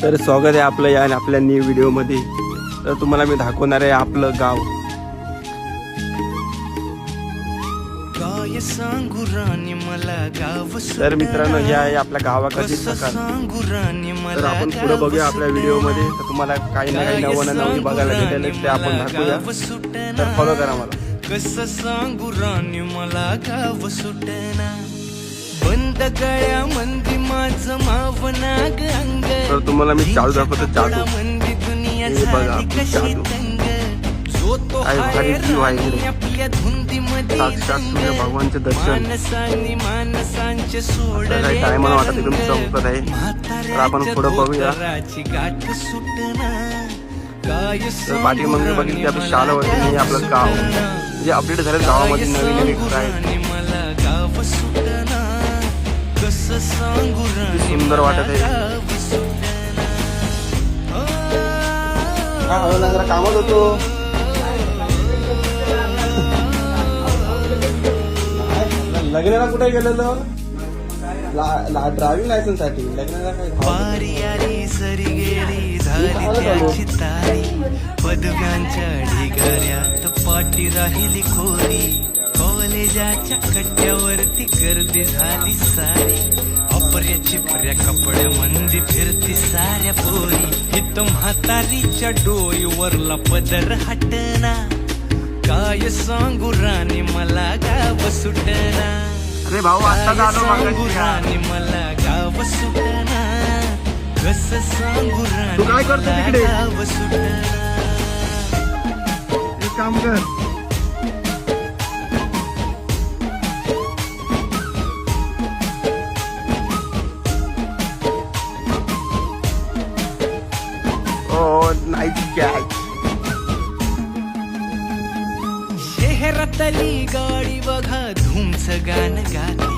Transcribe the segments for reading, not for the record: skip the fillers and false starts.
तर स्वागत आहे आपलं या आपल्या न्यू व्हिडिओमध्ये. तर तुम्हाला मी दाखवणार आहे आपलं गाव. तर मित्रांनो हे आहे आपल्या गावाकडची सकाळ. तर आपण पुढे बघूया आपल्या व्हिडिओमध्ये. तर तुम्हाला काही ना काही नवं नवीन बघायला भेटेल ते आपण दाखवूया. तर फॉलो करा मला. कसं सांगू राणी मला गाव सुटना, बंद गळ्या मंदी माझं मावना अंग. तर तुम्हाला मी चालू दाखवतो. चालू मंदी दुनिया हे बघा झाली कशी चालू तंग. जो तो भारी जीव आहे आपल्या धुंदी मध्ये साक्षात सूर्य भगवानचे दर्शन. मानसांनी मानसांचे सोडले टायमाला वाटत एकदम चमकत आहे. तर आपण पुढे बघूया. गाठ सुटना काय तर पाठीमागे बघितली आपली शाळा होती आणि आपलं गाव जे अपडेट झालं गावामध्ये नवीन नवीन काय मला गाव सुटना, कसं सांगू राणी सुंदर वाटत आहे. जरा कामात होतो. लग्नाला कुठे गेलेलो? ड्रायव्हिंग लायसन्स साठी. लग्नाला काय वारी आली सरी गेली झाली त्याची तारी, पदव्यांच्या ढिगाऱ्यात पाठी राहिली खोरी. कॉलेजाच्या कट्ट्यावरती गर्दी झाली सारी, अपर्या चिपऱ्या कपड्या मंदी फिरती साऱ्या पोरी. हित म्हातारीच्या डोईवरला पदर हटना, काय सांगू राणी मला गाव सुटना. अरे भाऊ आता सांगू राणी मला गाव सुटना, कसं सांगू राणी तू काय करतो मला तिकडे? गाव सुटना. एक काम कर. Nice catch. शहरातली गाडी बघा धूमच गाण गाती,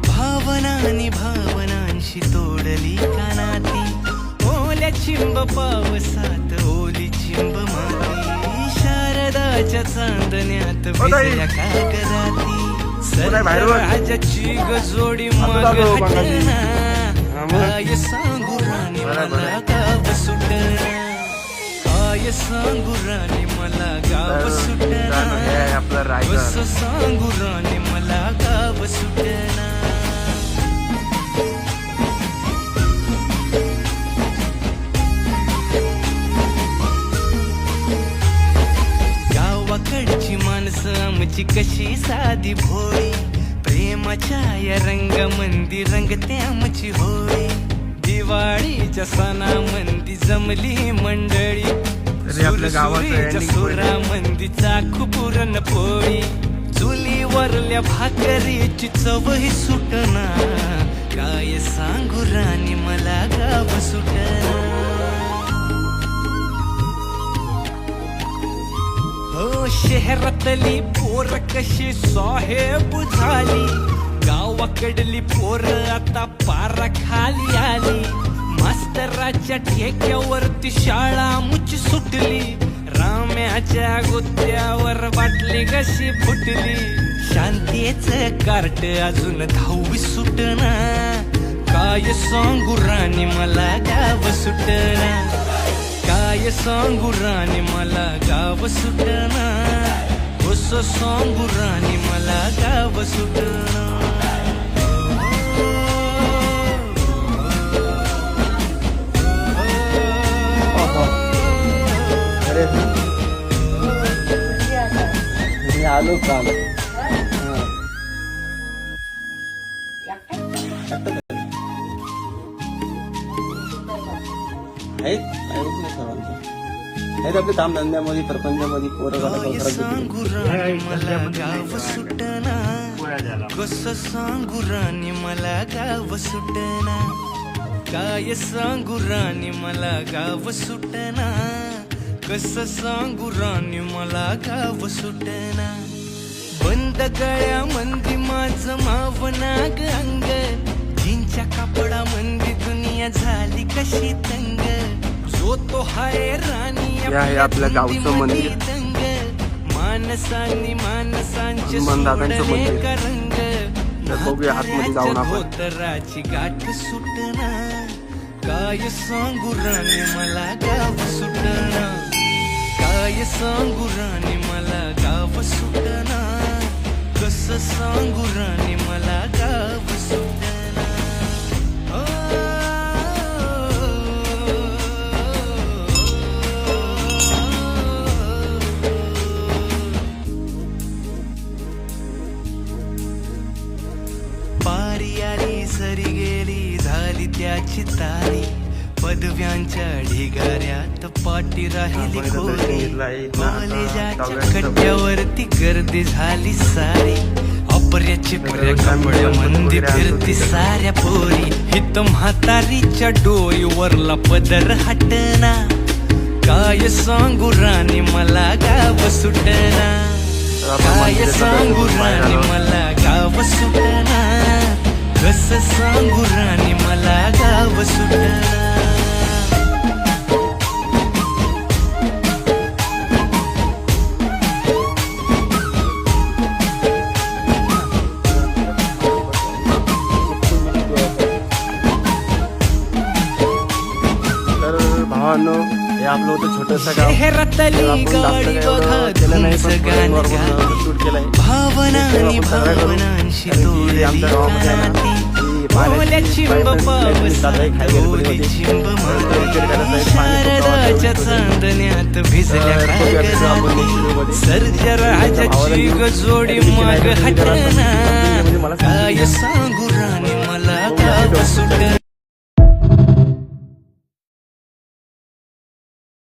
भावनानी भावनांशी तोडली कानाती. ओल्या चिंब पावसात ओली चिंब माती, शारदाच्या चांदण्यात भिजल्या कागदाती. राजाची गजोडी माग हटना, काय सांगू राणी मला गाव सुटना, काय सांगू राणी मला गाव सुटना, आपलं रायगड. कसं सांगू राणी मला गाव सुटना. गावाकडची माणसं आमची कशी साधी भोळी, प्रेमाच्या या रंगामंदी रंगते आमची होळी. दिवाळीच्या सणामंदी जमली मंडळी, सुरामंदी चाखू पुरण पोळी. चुलीवरल्या भाकरीची चवही सुटना, काय सांगू राणी मला गाव सुटना. हो शहरातली पोर कशी साहेब झाली, गावाकडली पोर आता पारा खाली आली. मास्तराच्या ठेक्यावरती शाळा मुची सुटली, राम्याच्या गुत्त्यावर बाटली कशी फुटली. शांतीचं कार्ट अजून 10वी सुटना, काय सांगू राणी मला गाव सुटना, काय सांगू राणी मला गाव सुटना, कसं सांगू राणी मला गाव सुटना. मी आलो काल. आहेत आपल्या कामधंद्यामध्ये प्रपंचामध्ये सांगू राणी मला गाव सुटना, कसं सांगू राणी मला गाव सुटना, काय सांगू राणी मला गाव सुटना, कसं सांगू राणी मला गाव सुटना. बंद गळ्या मंदी माझं मावना अंग, जीनच्या कापडा मंदी दुनिया झाली कशी तंग. जो तो हाय राणी आपल्या गावचं मंदिर. मानसांनी मानसांचे दादांचं सोडले मंदिर. का रंग. बघूया आतमध्ये जाऊन आपण. धोतराची गाठ सुटना, काय सांगू राणी मला गाव सुटना, काय सांगू राणी मला गाव सुटना, कसं सांगू राणी मला गाव सुटना. पारी आली सरी गेली झाली त्याची तारी, पदव्यांच्या ढिगाऱ्यात पाठी राहिली आपण इथं खोरी, दर्शन घेतलं आहे. इथनं आता कॉलेजाच्या जाऊया कट्ट्यावरती गर्दी झाली सारी, अपऱ्याची तर कपड्या मंदी फिरती साऱ्या पोरी, हित म्हातारीच्या डोईवरला पदर हटना, काय सांगू राणी मला गाव सुटना, काय सांगू राणी मला गाव सुटना, कसं सांगू राणी मला गाव सुटना. तर भावांनो, हे आपलं होतं छोटंसं गाव. तर शहरातली आपण जास्त गाडी काही बघा एवढं केलं नाही, पण गाणं नॉर्मल गाते, शूट केलंय. भावना तर आणि आपण सगळं करू. भावनांशी कारण की तोडली आमच्या गावामध्ये आहे ना, नाती, ही ओल्या पाण्याची चिंब पाईपलाईन पावसा चालू आहे खाली ओली गणपतीमध्ये. चिंब तर तो विचार करायचा आहे, पाणी खूप शारदाच्या गावात चांदण्यात भिजल्या तर तो या video आपण next video कागदाती, मध्ये सर्जा राजाची गजोडी माग हटना, म्हणजे मला काय सांगू राणी मला गाव सुटना.